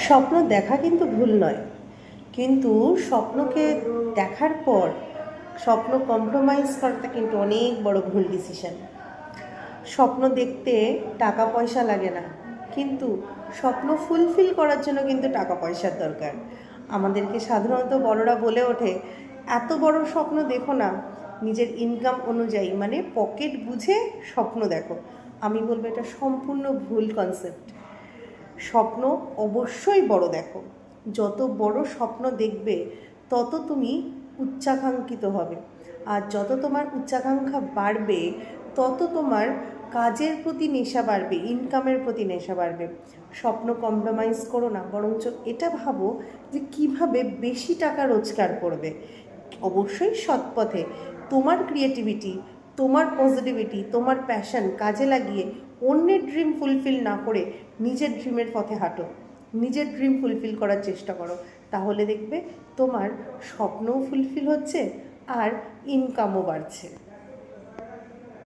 স্বপ্ন দেখা কিন্তু ভুল নয়, কিন্তু স্বপ্নকে দেখার পর স্বপ্ন কম্প্রোমাইজ করাটা কিন্তু অনেক বড় ভুল ডিসিশন। স্বপ্ন দেখতে টাকা পয়সা লাগে না, কিন্তু স্বপ্ন ফুলফিল করার জন্য কিন্তু টাকা পয়সার দরকার। আমাদেরকে সাধারণত বড়রা বলে ওঠে, এত বড় স্বপ্ন দেখো না, নিজের ইনকাম অনুযায়ী মানে পকেট বুঝে স্বপ্ন দেখো। আমি বলবো এটা সম্পূর্ণ ভুল কনসেপ্ট। স্বপ্ন অবশ্যই বড় দেখো, যত বড় স্বপ্ন দেখবে তত তুমি উচ্চাকাঙ্ক্ষিত হবে, আর যত তোমার উচ্চাকাঙ্ক্ষা বাড়বে তত তোমার কাজের প্রতি নেশা বাড়বে, ইনকামের প্রতি নেশা বাড়বে। স্বপ্ন কম্প্রোমাইজ করো না, বরঞ্চ এটা ভাবো যে কিভাবে বেশি টাকা রোজগার করবে। অবশ্যই সৎ পথে তোমার ক্রিয়েটিভিটি, তোমার পজিটিভিটি, তোমার প্যাশন কাজে লাগিয়ে অন্যের ড্রিম ফুলফিল না করে নিজের ড্রিমের পথে হাঁটো, নিজের ড্রিম ফুলফিল করার চেষ্টা করো। তাহলে দেখবে তোমার স্বপ্নও ফুলফিল হচ্ছে আর ইনকামও বাড়ছে।